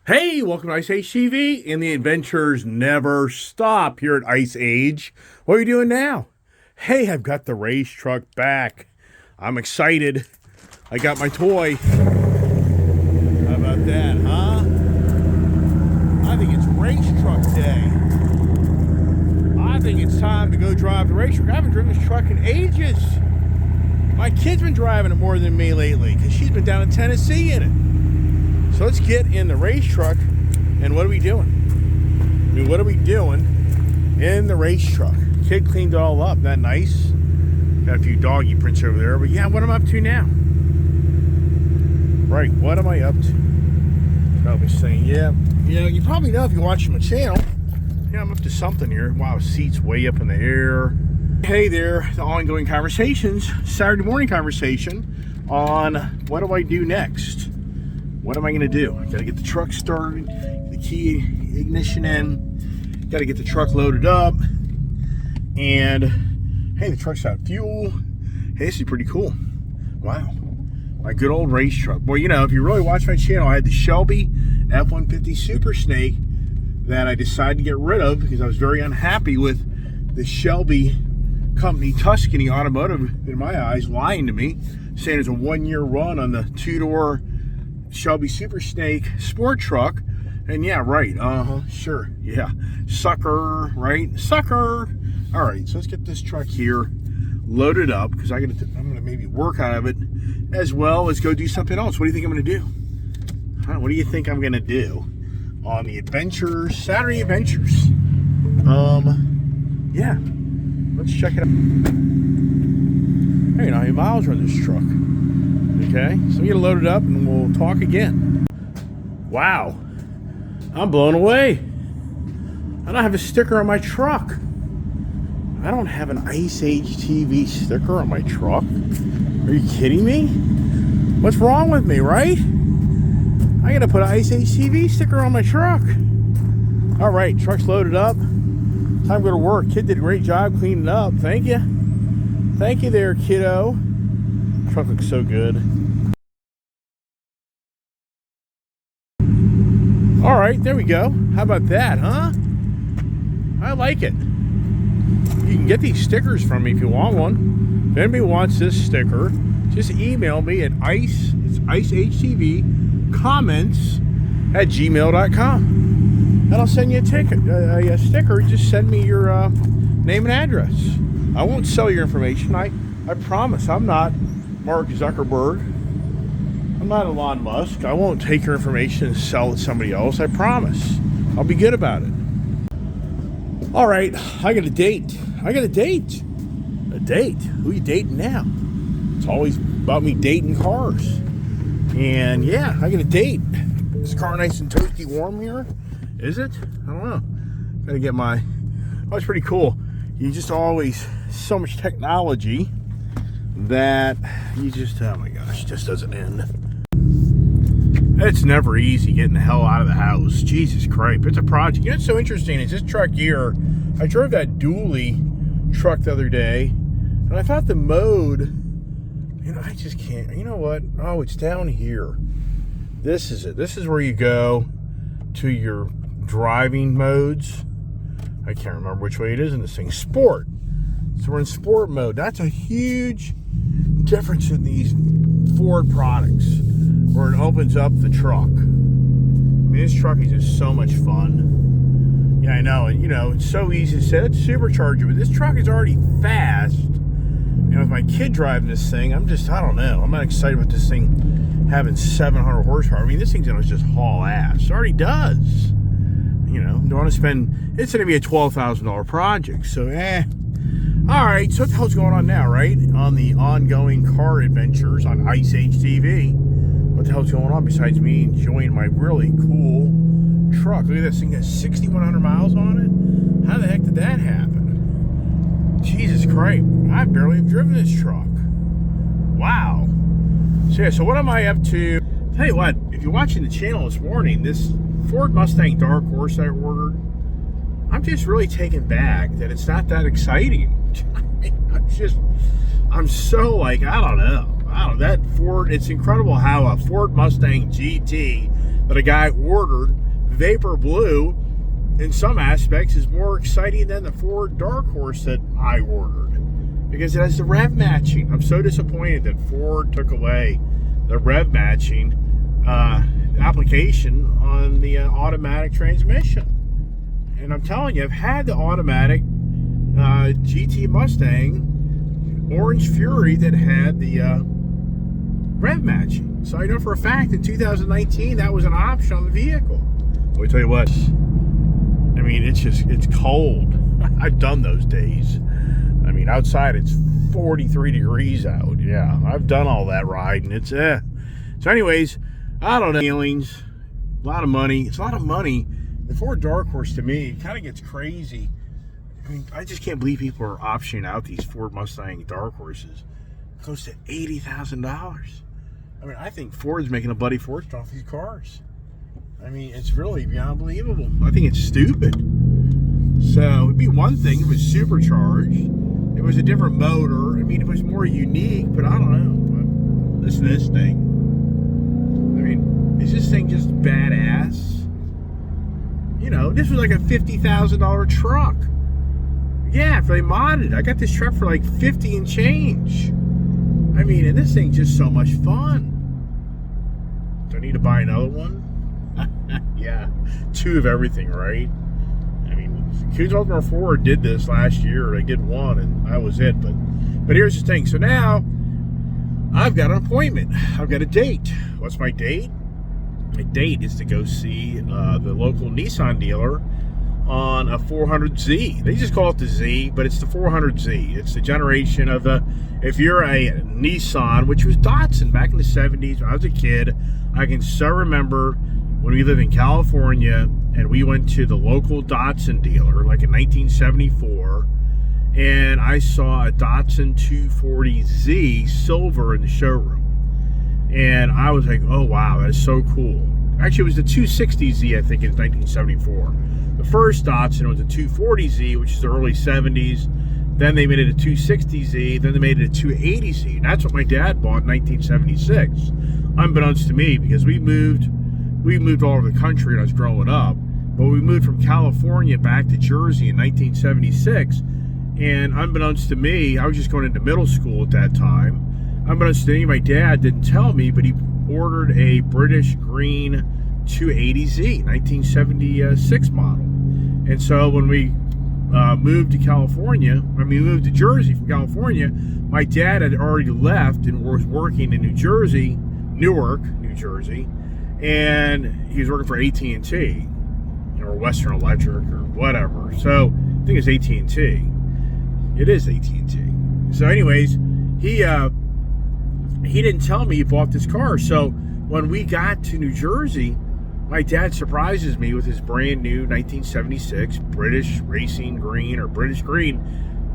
Hey, welcome to Ice Age TV, and the adventures never stop here at Ice Age. What are you doing now? Hey, I've got the race truck back. I'm excited. I got my toy. How about that, huh? I think it's race truck day. I think it's time to go drive the race truck. I haven't driven this truck in ages. My kid's been driving it more than me lately because she's been down in Tennessee in it. So let's get in the race truck, and what are we doing? What are we doing in the race truck? Kid cleaned it all up. Isn't that nice? Got a few doggy prints over there, but yeah, what am I up to now? Right, what am I up to? Probably saying, yeah, you probably know if you're watching my channel. Yeah, I'm up to something here. Wow, seat's way up in the air. Hey there, the ongoing conversations, Saturday morning conversation on what do I do next? What am I going to do? I got to get the truck started, the key ignition in, got to get the truck loaded up, and hey, the truck's out of fuel. Hey, this is pretty cool. Wow. My good old race truck. Well, if you really watch my channel, I had the Shelby F-150 Super Snake that I decided to get rid of because I was very unhappy with the Shelby company, Tuscany Automotive, in my eyes, lying to me, saying it's a 1-year run on the two-door Shelby Super Snake sport truck. And yeah, right, sure, yeah, sucker, right, sucker. All right, so let's get this truck here loaded up because I'm gonna maybe work out of it as well as go do something else. What do you think I'm gonna do? What do you think I'm gonna do on the adventures, Saturday adventures? Yeah, let's check it out. Hey, how many miles are on this truck? Okay, so we get it loaded up and we'll talk again. Wow, I'm blown away. I don't have a sticker on my truck. I don't have an Ice Age TV sticker on my truck. Are you kidding me? What's wrong with me, right? I gotta put an Ice Age TV sticker on my truck. All right, truck's loaded up. Time to go to work. Kid did a great job cleaning up. Thank you. Thank you there, kiddo. Truck looks so good. All right, there we go. How about that, huh? I like it. You can get these stickers from me if you want one. If anybody wants this sticker, just email me at icehTVcomments@gmail.com. And I'll send you a sticker. Just send me your name and address. I won't sell your information. I promise. I'm not Mark Zuckerberg. I'm not Elon Musk. I won't take your information and sell it to somebody else. I promise. I'll be good about it. All right, I got a date. A date? Who you dating now? It's always about me dating cars. And yeah, I got a date. Is the car nice and toasty warm here? Is it? I don't know. Gotta get my... Oh, it's pretty cool. You just always... So much technology that you just... Oh my gosh, it just doesn't end. It's never easy getting the hell out of the house. Jesus Christ, it's a project. What's so interesting is this truck here, I drove that dually truck the other day, and I thought the mode, I just can't, you know what? Oh, it's down here. This is it. This is where you go to your driving modes. I can't remember which way it is in this thing. Sport. So we're in sport mode. That's a huge difference in these Ford products, where it opens up the truck. I mean, this truck is just so much fun. Yeah, I know. And, it's so easy to say, let's supercharge it. But this truck is already fast. With my kid driving this thing, I don't know. I'm not excited about this thing having 700 horsepower. I mean, this thing's going to just haul ass. It already does. Don't want to spend, it's going to be a $12,000 project. So, All right, so what the hell's going on now, right? On the ongoing car adventures on Ice Age TV. What the hell's going on besides me enjoying my really cool truck? Look at this thing, got 6,100 miles on it. How the heck did that happen? Jesus Christ, I barely have driven this truck. Wow. So yeah, so what am I up to? Tell you what, if you're watching the channel this morning, this Ford Mustang Dark Horse I ordered, I'm just really taken back that it's not that exciting. I'm so like, I don't know, that Ford, it's incredible how a Ford Mustang GT that a guy ordered, Vapor Blue, in some aspects is more exciting than the Ford Dark Horse that I ordered, because it has the rev matching. I'm so disappointed that Ford took away the rev matching application on the automatic transmission. And I'm telling you, I've had the automatic GT Mustang Orange Fury that had the rev matching. So I know for a fact in 2019 that was an option on the vehicle. Let me tell you what, I mean, it's cold. I've done those days. I mean, outside it's 43 degrees out. Yeah, I've done all that ride, and it's So anyways, I don't know, feelings, a lot of money. It's a lot of money. The Ford Dark Horse, to me, kind of gets crazy. I mean, I just can't believe people are optioning out these Ford Mustang Dark Horses close to $80,000. I mean, I think Ford's making a bloody fortune off these cars. I mean, it's really beyond believable. I think it's stupid. So it'd be one thing if it was supercharged. It was a different motor. I mean, it was more unique, but I don't know. Listen to this thing. I mean, is this thing just badass? You know, this was like a $50,000 truck. Yeah, if they modded it. I got this truck for like 50 and change. I mean, and this thing's just so much fun. Do I need to buy another one? Yeah, 2 of everything, right? I mean, Kuznetsov Ford did this last year. They did one, and that was it. But here's the thing. So now, I've got an appointment. I've got a date. What's my date? My date is to go see the local Nissan dealer on a 400Z. They just call it the Z, but it's the 400Z. It's the generation of the, if you're a Nissan, which was Datsun back in the 70s when I was a kid, I can so remember when we lived in California and we went to the local Datsun dealer, like in 1974, and I saw a Datsun 240Z silver in the showroom. And I was like, oh wow, that is so cool. Actually, it was the 260Z, I think, in 1974. The first Datsun was a 240Z, which is the early 70s. Then they made it a 260Z. Then they made it a 280Z. And that's what my dad bought in 1976. Unbeknownst to me, because we moved all over the country when I was growing up. But we moved from California back to Jersey in 1976. And unbeknownst to me, I was just going into middle school at that time. Unbeknownst to me, my dad didn't tell me, but he ordered a British green 280Z, 1976 model. And so when we moved to California, we moved to Jersey from California, my dad had already left and was working in New Jersey, Newark, New Jersey, and he was working for AT&T or Western Electric or whatever. So I think it's AT&T. It is AT&T. So anyways, he didn't tell me he bought this car. So when we got to New Jersey, my dad surprises me with his brand new 1976 British Racing Green or British Green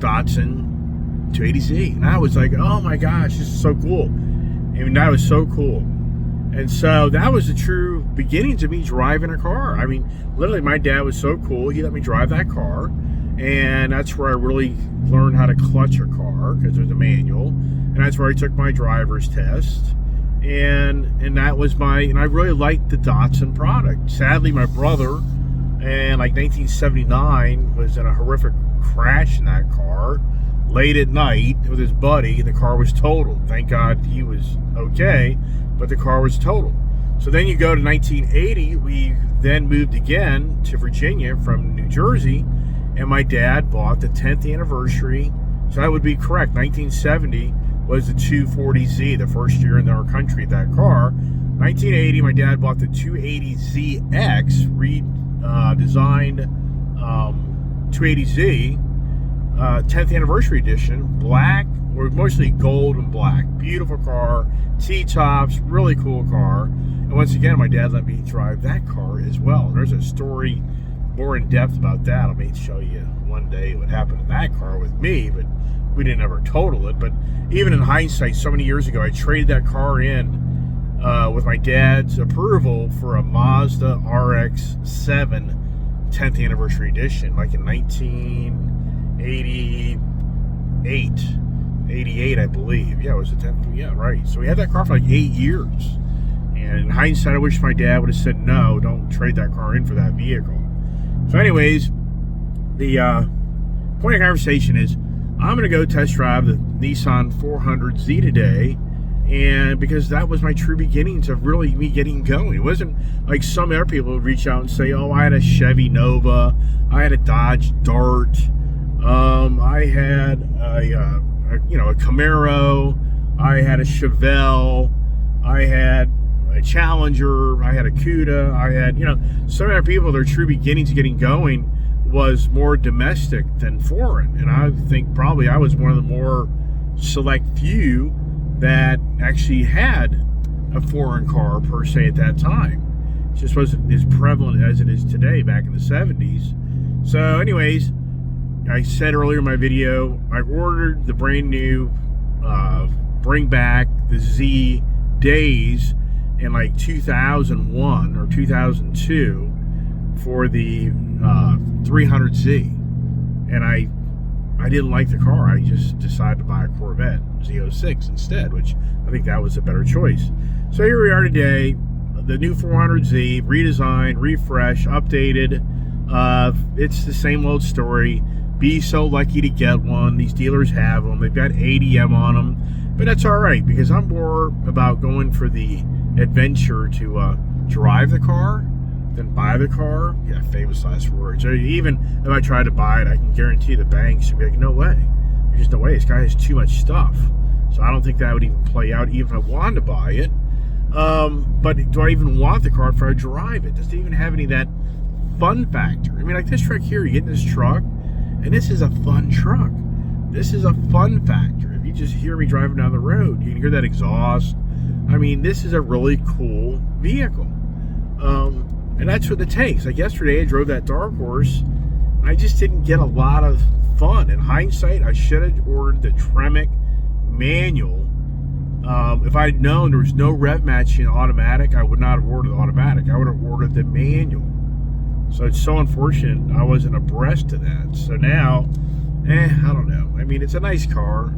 Datsun 280Z. And I was like, oh my gosh, this is so cool. I mean, that was so cool. And so that was the true beginnings of me driving a car. I mean, literally my dad was so cool. He let me drive that car. And that's where I really learned how to clutch a car, because there's a manual. And that's where I took my driver's test. And that was and I really liked the Datsun product. Sadly, my brother, in like 1979, was in a horrific crash in that car late at night with his buddy. The car was totaled. Thank God he was okay, but the car was totaled. So then you go to 1980, we then moved again to Virginia from New Jersey, and my dad bought the 10th anniversary, so that would be correct, 1970 was the 240Z, the first year in our country, that car. 1980, my dad bought the 280ZX, redesigned 280Z, 10th anniversary edition, black, or mostly gold and black. Beautiful car, T-tops, really cool car. And once again, my dad let me drive that car as well. There's a story more in depth about that. I may show you one day what happened in that car with me, but we didn't ever total it. But even in hindsight, so many years ago, I traded that car in with my dad's approval for a Mazda RX-7 10th anniversary edition, like in 1988, I believe. Yeah, it was the 10th. Yeah, right. So we had that car for like 8 years. And in hindsight, I wish my dad would have said, no, don't trade that car in for that vehicle. So anyways, the point of conversation is I'm going to go test drive the Nissan 400Z today. And because that was my true beginnings of really me getting going. It wasn't like some other people would reach out and say, oh, I had a Chevy Nova, I had a Dodge Dart, I had a Camaro, I had a Chevelle, I had a Challenger, I had a Cuda, I had, some other people, their true beginnings of getting going was more domestic than foreign. And I think probably I was one of the more select few that actually had a foreign car per se at that time. It just wasn't as prevalent as it is today back in the 70s. So anyways, I said earlier in my video, I ordered the brand new bring back the Z days in like 2001 or 2002 for the 300Z. And I didn't like the car. I just decided to buy a Corvette Z06 instead, which I think that was a better choice. So here we are today, the new 400Z, redesigned, refreshed, updated. It's the same old story. Be so lucky to get one. These dealers have them. They've got ADM on them, but that's all right because I'm more about going for the adventure to drive the car than buy the car. Yeah, famous last words. Or even if I try to buy it, I can guarantee the banks would be like, no way. There's just no way. This guy has too much stuff. So I don't think that would even play out even if I wanted to buy it. But do I even want the car if I drive it? Does it even have any of that fun factor? I mean, like this truck here, you get in this truck, and this is a fun truck. This is a fun factor. If you just hear me driving down the road, you can hear that exhaust. I mean, this is a really cool vehicle. And that's what it takes. Like yesterday, I drove that Dark Horse. I just didn't get a lot of fun. In hindsight, I should have ordered the Tremec manual. If I'd known there was no rev matching automatic, I would not have ordered the automatic. I would have ordered the manual. So it's so unfortunate I wasn't abreast to that. So now, I don't know. I mean, it's a nice car.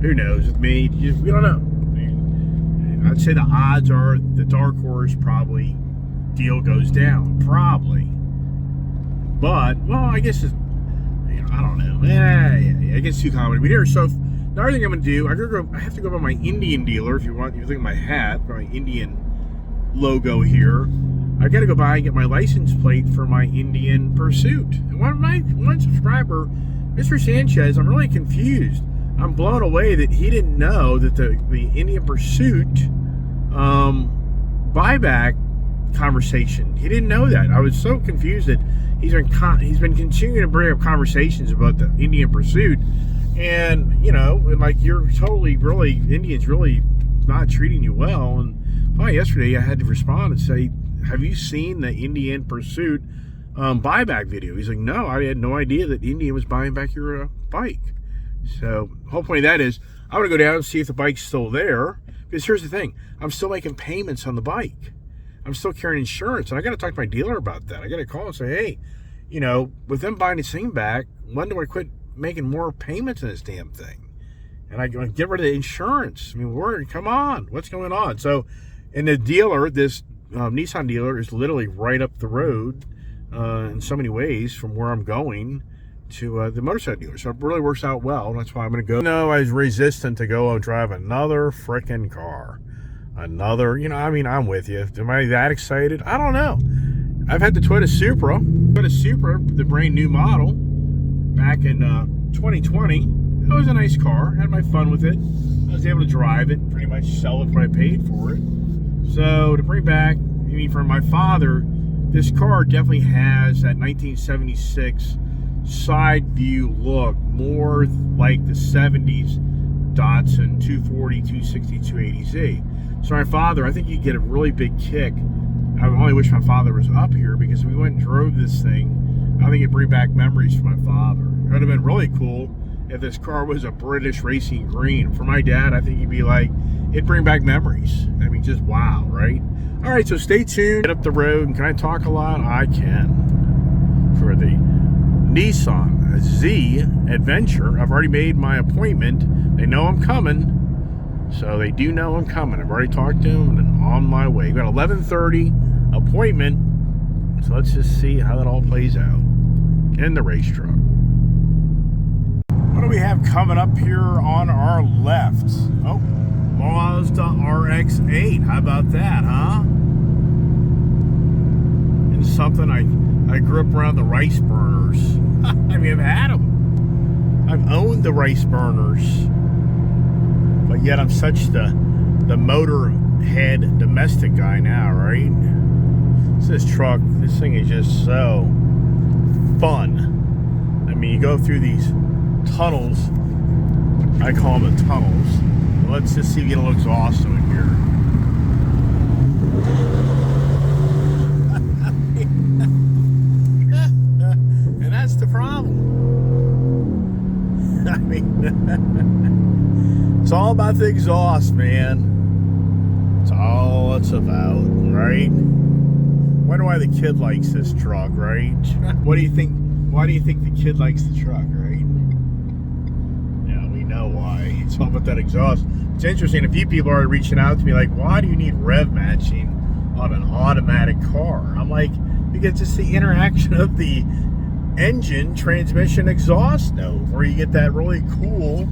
Who knows? With me, we don't know. I mean, I'd say the odds are the Dark Horse probably deal goes down, probably. But well, I guess it's, I don't know. I guess too common to be here. So the other thing I'm gonna do, I have to go by my Indian dealer. If you look at my hat, my Indian logo here, I got to go by and get my license plate for my Indian Pursuit. And one subscriber, Mr. Sanchez, I'm really confused. I'm blown away that he didn't know that the Indian Pursuit buyback conversation. He didn't know that. I was so confused that he's been continuing to bring up conversations about the Indian Pursuit, and like you're totally really Indians really not treating you well. And finally yesterday I had to respond and say, have you seen the Indian Pursuit buyback video? He's like, no, I had no idea that Indian was buying back your bike. So hopefully that is, I'm gonna go down and see if the bike's still there, because here's the thing, I'm still making payments on the bike. I'm still carrying insurance, and I got to talk to my dealer about that. I got to call and say, hey, with them buying this thing back, when do I quit making more payments on this damn thing? And I get rid of the insurance. I mean, come on, what's going on? So, and the dealer, this Nissan dealer, is literally right up the road in so many ways from where I'm going to the motorcycle dealer. So it really works out well. That's why I'm going to go. No, I was resistant to go and drive another frickin' car. I'm with you. Am I that excited? I don't know. I've had the Toyota Supra, the brand new model, back in 2020. That was a nice car. Had my fun with it. I was able to drive it, pretty much sell it for what I paid for it. So to bring back, for my father, this car definitely has that 1976 side view look, more like the 70s Datsun 240, 260, 280Z. So my father, I think you get a really big kick. I only wish my father was up here, because we went and drove this thing. I think it'd bring back memories for my father. It would have been really cool if this car was a British racing green. For my dad, I think he'd be like, it'd bring back memories. I mean, just wow, right? All right, so stay tuned. Get up the road, and can I talk a lot? I can. For the Nissan Z Adventure, I've already made my appointment. They know I'm coming. So they do know I'm coming. I've already talked to them and I'm on my way. We've got 11:30 appointment. So let's just see how that all plays out in the race truck. What do we have coming up here on our left? Oh, Mazda RX-8. How about that, huh? And something I grew up around the rice burners. I mean, I've had them. I've owned the rice burners. But yet I'm such the motorhead domestic guy now, right? This truck, this thing is just so fun. I mean, you go through these tunnels. I call them the tunnels. Let's just see if it looks awesome in here. And that's the problem. I mean, it's all about the exhaust, man. It's all it's about, right? Wonder why the kid likes this truck, right? What do you think? Why do you think the kid likes the truck, right? Yeah, we know why. It's all about that exhaust. It's interesting. A few people are reaching out to me like, why do you need rev matching on an automatic car? I'm like, because it's the interaction of the engine, transmission, exhaust note, where you get that really cool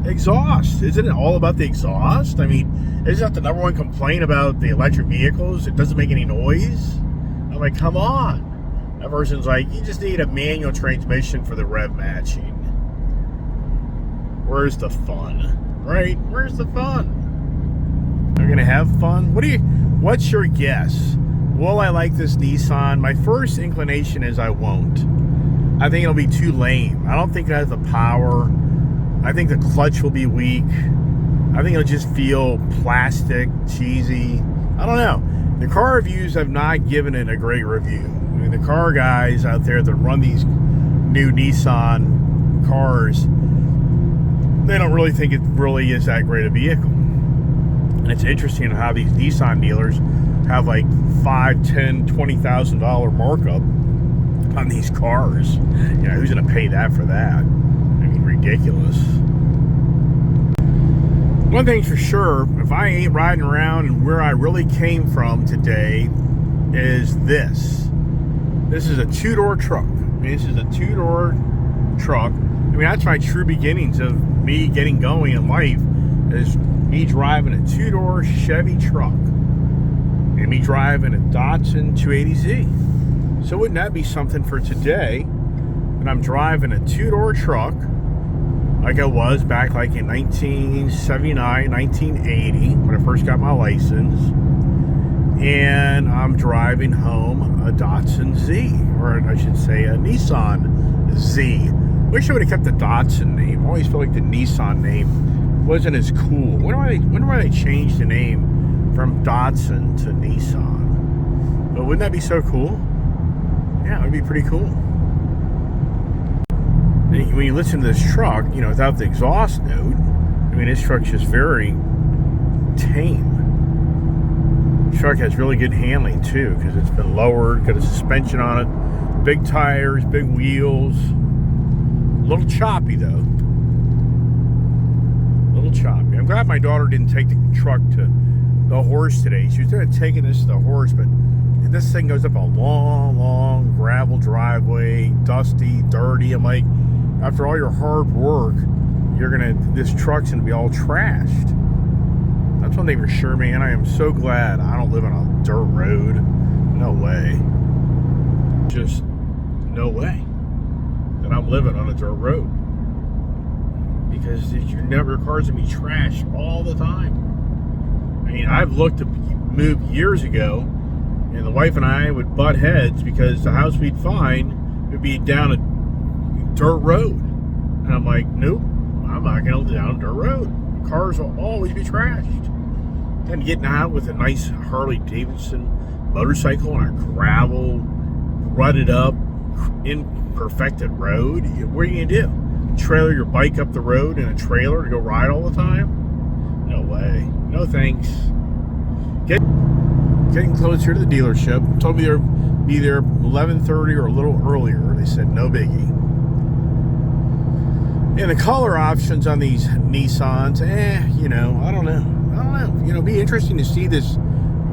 exhaust. Isn't it all about the exhaust? I mean, isn't that the number one complaint about the electric vehicles? It doesn't make any noise. I'm like, come on. That person's like, you just need a manual transmission for the rev matching. Where's the fun? Right? Where's the fun? They're gonna have fun? What's your guess? Will I like this Nissan? My first inclination is I won't. I think it'll be too lame. I don't think it has the power. I think the clutch will be weak. I think it'll just feel plastic, cheesy. I don't know. The car reviews have not given it a great review. I mean, the car guys out there that run these new Nissan cars, they don't really think it really is that great a vehicle. And it's interesting how these Nissan dealers have like $5,000, $10,000, $20,000 markup on these cars. You know, who's going to pay that for that? I mean, ridiculous. One thing's for sure, if I ain't riding around, and where I really came from today is this. This is a two-door truck. I mean, this is a two-door truck. I mean, that's my true beginnings of me getting going in life, is me driving a two-door Chevy truck and me driving a Datsun 280Z. So wouldn't that be something for today? And I'm driving a two-door truck like I was back like in 1979, 1980 when I first got my license. And I'm driving home a Datsun Z, or I should say a Nissan Z. Wish I would have kept the Datsun name. I always felt like the Nissan name wasn't as cool. Wonder why they changed the name from Datsun to Nissan. But wouldn't that be so cool? Yeah, it would be pretty cool. When you listen to this truck, you know, without the exhaust note, I mean, this truck's just very tame. This truck has really good handling too, because it's been lowered, got a suspension on it, big tires, big wheels. A little choppy though. A little choppy. I'm glad my daughter didn't take the truck to the horse today. She was there taking this to the horse, but this thing goes up a long, long gravel driveway, dusty, dirty. I'm like, after all your hard work, this truck's gonna be all trashed. That's one thing for sure, man. I am so glad I don't live on a dirt road. No way. Just no way that I'm living on a dirt road. Because your car's gonna be trashed all the time. I mean, I've looked to move years ago, and the wife and I would butt heads because the house we'd find would be down a dirt road. And I'm like, nope, I'm not going to live down a dirt road. Cars will always be trashed. And getting out with a nice Harley Davidson motorcycle on a gravel, rutted up, imperfected road, what are you going to do? Trailer your bike up the road in a trailer to go ride all the time? No way. No thanks. Getting closer to the dealership. Told me they'll be there 11:30 or a little earlier. They said no biggie. And the color options on these Nissans, you know, I don't know. You know, it'd be interesting to see this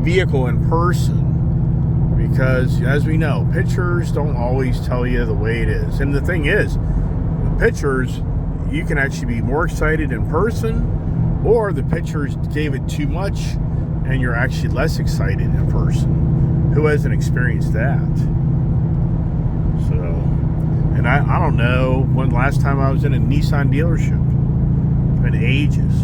vehicle in person, because as we know, pictures don't always tell you the way it is. And the thing is, the pictures, you can actually be more excited in person, or the pictures gave it too much and you're actually less excited in person. Who hasn't experienced that? So, and I don't know when last time I was in a Nissan dealership. It's been ages.